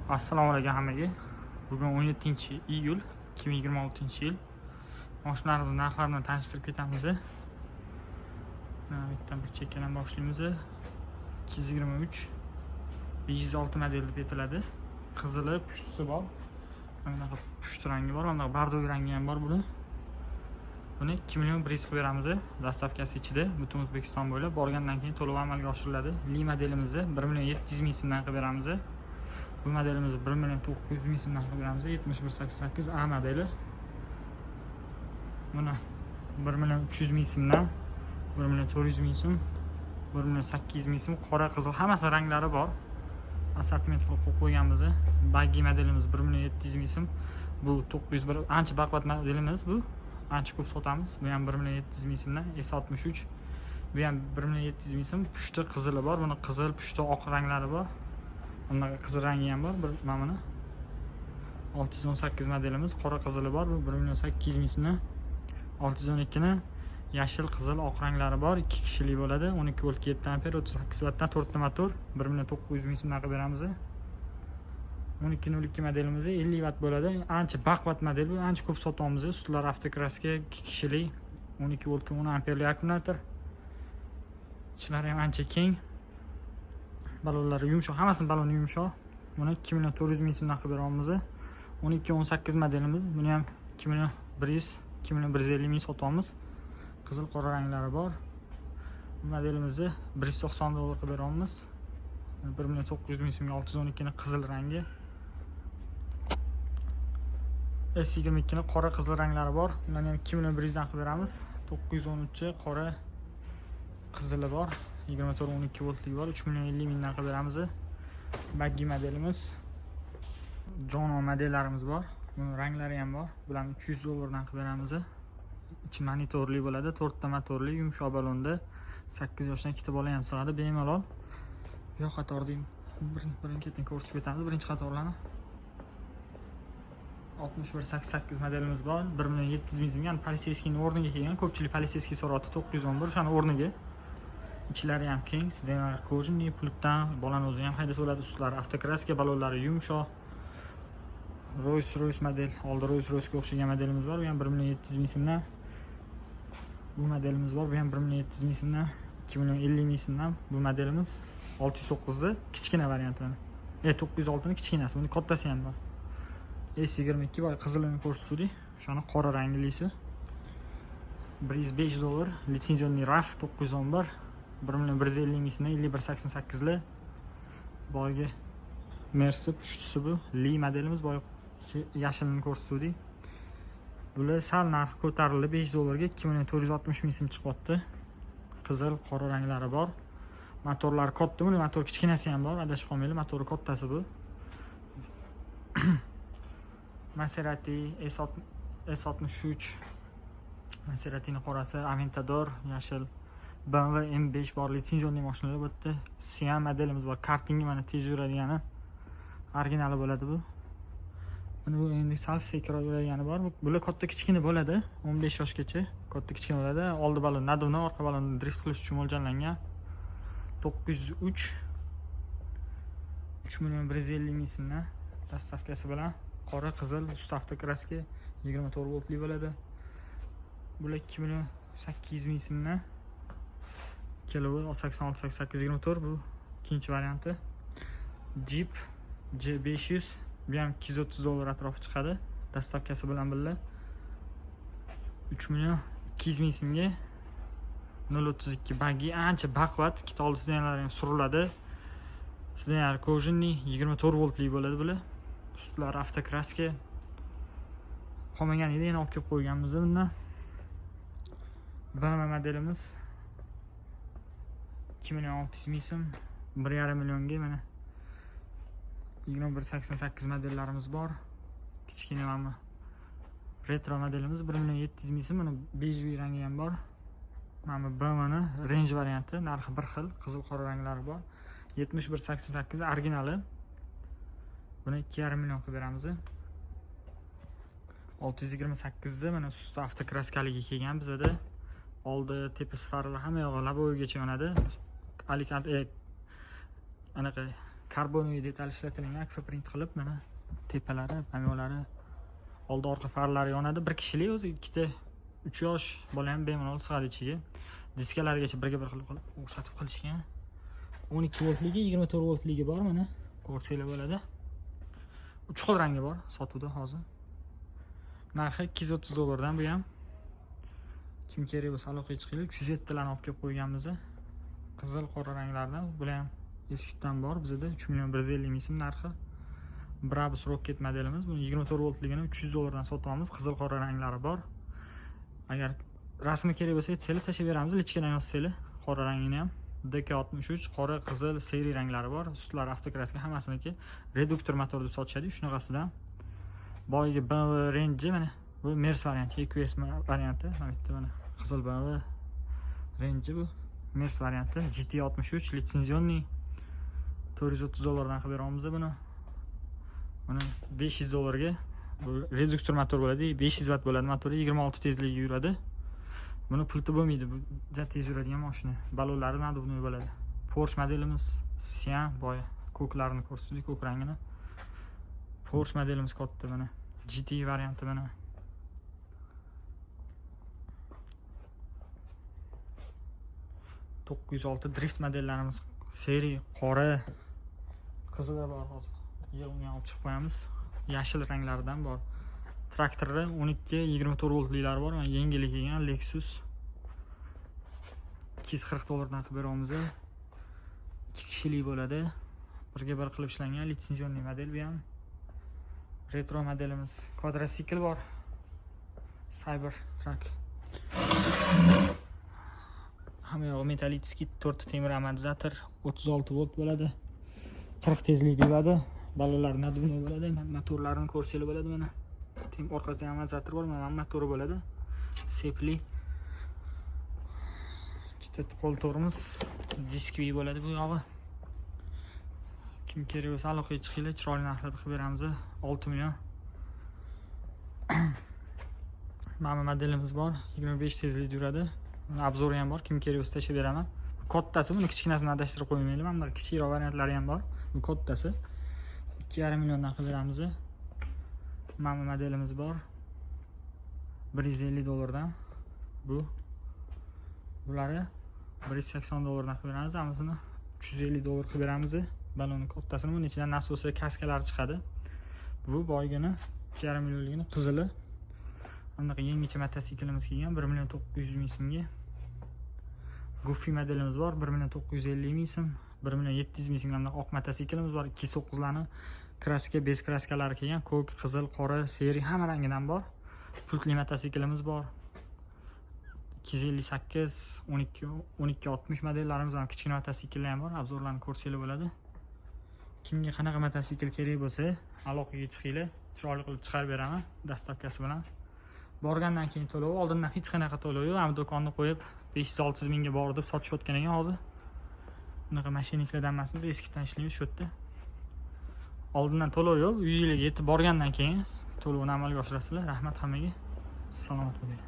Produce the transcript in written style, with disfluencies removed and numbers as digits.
Assalomu alaykum hammaga. Bugun 17-iyul 2026-yil. Mashinalarimiz narxlarini tanishtirib ketamiz. Bittadan bir chekkadan boshlaymiz. 223 506 model deb aytiladi. Qizili, pushtisi bor. Mana pushti rangi bor, mana bardo'y rangi ham bor buni. Buni 2 million bir qilib beramiz. Dastavkasi ichida butun O'zbekiston bo'ylab borgandan keyin to'lov amalga oshiriladi. Li modelimizni 1 million 700 ming so'mdan qilib beramiz. Bu modelimizni 1 million 900 ming so'mdan qilib beramiz. 7188 A modeli. Buni 1 million 300 ming so'mdan, 1 million 400 ming so'm, 1 million 800 ming so'm, qora qizil hammasi ranglari bor. Assortiment qilib qo'yganmiz. Baggy modelimiz 1 million 700 ming so'm. Bu 901 ancha baquvvat modelimiz bu. Ancha ko'p sotamiz. Bu ham 1 million 700 ming so'mdan S63. Bu ham 1 million 700 ming so'm. Pushti qizili bor. Buni qizil, pushti, oq ranglari bor. Bundaqa qizil rangi ham bor. Mana buni 618 modelimiz, qora qizili bor. Bu 1 million 800 ming so'mdan. 612 ni yashil, qizil, oq ranglari bor. 2 kishilik bo'ladi. 12 volt 7 amper, 38 wattdan 4 ta motor. 1 million 900 ming so'mdan qilib beramiz. 1202 modelimiz 50 watt bo'ladi. Ancha baquvvat model bu. Ancha ko'p sotamiz. Ustlar avtokraska, 2 kishilik, 12 volt 10 amperli akkumulyator. Ichlari ham ancha keng. Balonlari yumshoq, hammasini baloni yumshoq. Buni 2 million 400 ming so'mdan qilib beramiz. 1218 modelimiz. Buni ham 2 million 100, 2 million 150 ming sotamiz. Qizil, qora ranglari bor. Bu modelimizni 190 dollar qilib beramiz. 1 million 900 ming so'mga 612 ni qizil rangi. S22 ni qora qizil ranglari bor. Bundan ham 2 million 100 dan qilib beramiz. 913 qora qizili bor. 24-12 voltlik bor. 3 million 50 mingdan qilib beramiz. Baggy modelimiz. Jono modellarimiz bor. Buni ranglari ham bor. Bularni 300 dollardan qilib beramiz. Ichi monitorli bo'ladi, 4 ta motorli, yumshoq balonda. 8 yoshdan ikkita bola ham sig'adi, bemalol. Bu yoq qatorda birin-ketin ko'rsatib ketamiz. Birinchi qatorlarni 6188 modelimiz bor. 1 million 700 ming so'mga, politseyskining o'rniga kelgan. Ko'pchilik politseyskiy so'rayapti 911, o'shani o'rniga. Ichlari ham keng, sidenlar kojinli, pultdan, bolani o'zi ham haydasa bo'ladi. Ustlari avtokraska, balonlari yumshoq. Rolls-Royce model, oldi Rolls-Royce'ga o'xshagan modelimiz bor. Bu ham 1 million 700 ming so'mdan. Bu modelimiz bor. Bu ham 1 million 700 ming so'mdan, 2 million 50 ming so'mdan. Bu modelimiz 609 ni kichkina varianti. 906 ni kichkinasi, buni kattasi ham bor. S22 boy qizilini ko'rsatdik. Shuni qora ranglisi. 105 dollar. Litsenziyoniy RAF 911. 1 million 150 ming so'mdan 5188 li. Boyga Mercedes pushtisi bu. Li modelimiz boy yashilini ko'rsatdik. Bular sal narxi ko'tarildi, 5 dollarga 2 million 460 ming so'm chiqyapti. Qizil, qora ranglari bor. Motorlari katta, buni motor kichkinasi ham bor, adashib qolmaylik, motori kattasi bu. Maserati S63, Maseratining qorasi, Aventador yashil, BMW M5 bor, litsenziyoniy mashinalar bu yerda. Siam modelimiz bor, kartingi mana tez yuradigani. Originali bo'ladi bu. Buni bu endi sal sekroq yuradigani bor. Bular katta kichkina bo'ladi, 15 yoshgacha katta kichkina bo'ladi. Oldi balon nadovni, orqa balonni drift qilish uchun mo'ljallangan. 903 3 million 150 ming so'mdan dastavkasi bilan. Qora, qizil, ust avtokraska, 24 voltli bo'ladi. Bular 2 million 800 ming so'mdan. Kelovi 868824 bu ikkinchi varianti. Jeep J500 bu ham 230 dollar atrofi chiqadi dastavkasi bilan birga. 3 million 200 ming so'mga 032 baggy, ancha baquvvat, ikkita oldi sidenlari ham suriladi. Sidenlar kojinli, 24 voltli bo'ladi bular. Ustlari avtokraska. Qolmaganida yana olib kelib qo'yganmiz bundan. BMW modelimiz 2 million 600 ming so'm, 1,5 millionga mana 2188 modellarimiz bor. Kichkina mana retro modelimiz 1 million 700 ming so'm, mana bejli rangi ham bor. Mana BMW Range varianti, narxi bir xil, qizil, qora ranglari bor. 7188 originali. Buni 2,5 million qilib beramiz. 628 ni mana ustida avtokraskaligi kelgan bizda. Oldi tepasi farlar hamma yog'i laboygacha yonadi. Anaqa karbonoid detal ishlatilgan akvaprint qilib, mana tepalari, pomyolari, oldi orqa farlari yonadi. Bir kishilik o'zi, ikkita 3 yosh bola ham bemalol sig'adi ichiga. Diskalarigacha birga bir qilib o'xshatib qilishgan. 12 voltligi, 24 voltligi bor, mana ko'rsanglar bo'ladi. 3 xil rangi bor sotuvda hozir. Narxi $230 dan bu ham. Kim kerak bo'lsa aloqaga chiqinglar. 307 talarni olib kelib qo'yganmiz. Qizil, qora ranglardan. Bular ham eskidan bor bizda 3.150 ming so'm narxi. Brabus Rocket modelimiz. Buni 24 voltligini $300 dan sotamiz. Qizil, qora ranglari bor. Agar rasmi kerak bo'lsa, aytsanglar tashib beramiz. Lichkadan yozsanglar, qora rangini ham. DK63 qora, qizil, seri ranglari bor. Ustlari avtokraska hammasiniki reduktor motor deb sotishadi. Shunaqasidan. Boyagi BMW Range mana bu Mers varianti, EQS varianti. Mana bitta mana qizil BMW Range bu Mers varianti. GT63 litsenzionni $430 dan qilib beramiz buni. Buni $500 ga bu reduktor motor bo'ladi. 500 watt bo'ladi motori, 26 tezlikda yuradi. Buni pulti bo'lmaydi. Bu juda tez yuradigan mashina. Balonlari naduvnoy bo'ladi. Porsche modelimiz Sian boya ko'klarini ko'rsatdik, ko'k rangini. Porsche modelimiz katta mana. GT varianti mana. $906 drift modellarimiz seri qora, qizili bor hozir. Yig'imga olib chiqib qo'yamiz. Yashil ranglaridan bor. Traktorda 12-24 voltliklari bor. Mana yengillik kelgan Lexus $240 dan qilib beramiz. 2 kishilik bo'ladi. Birga bir qilib ishlangan litsenzionni model bu ham. Retro modelimiz quadricykl bor. Cybertruck. Hamma yog'i metallический 4 temir amortizator 36 volt bo'ladi. 40 tezlikda bo'ladi. Balonlar naduvnoy bo'ladi. Motorlarini ko'rsanglar bo'ladi mana. Tem orqasida amortizator bor, mana motori bo'ladi. Sepli. Ikkita qo'lto'rimiz diskli bo'ladi bu yog'i. Kim kerak bo'lsa aloqaga chiqinglar, chiroyli narxlarda qilib beramiz. 6 million. Mana modelimiz bor, 25 tezlikda yuradi. Obzori ham bor, kim kerak bo'lsa tashib beraman. Kattasi, buni kichkinasini adashtirib qo'ymaylik. Mana kichikroq variantlari ham bor. Bu kattasi 2,5 milliondan qilib beramiz. Mana modelimiz bor. $150 dan. Bularni $180 dan qilib beramiz. Hammasini $350 qilib beramiz. Balonni kattasini, buning ichidan nasosi, kaskalar chiqadi. Bu boygini 2,5 millionligini qizili. Bunaqa yangicha mototsiklimiz kelgan 1.900 ming so'mga. Goofy modelimiz bor 1.950 ming so'm, 1.700 ming so'mga oq mototsiklimiz bor. 2.9 larni kraska, bez kraskalari kelgan, ko'k, qizil, qora, seri hamma rangidan bor. Pultli mototsiklimiz bor. 258, 1260 modellarimiz ham, kichkina mototsikllar ham bor. Obzorlarni ko'rsanglar bo'ladi. Kimga qanaqa mototsikl kerak bo'lsa, aloqaga chiqinglar. Chiroyli qilib chiqarib beraman dastavkasi bilan. Borgandan keyin to'lov, oldindan hech qanaqa to'lov yo'q. Ham do'konni qo'yib 500-600 mingga bor deb sotishayotgan ekan hozir. Bunaqa mashiniklardan emas, biz eskidan ishlaymiz shu yerda. Oldindan to'lov yo'q, uyingizga yetib borgandan keyin to'lovni amalga oshirasizlar. Rahmat hammaga. Salomat bo'ling.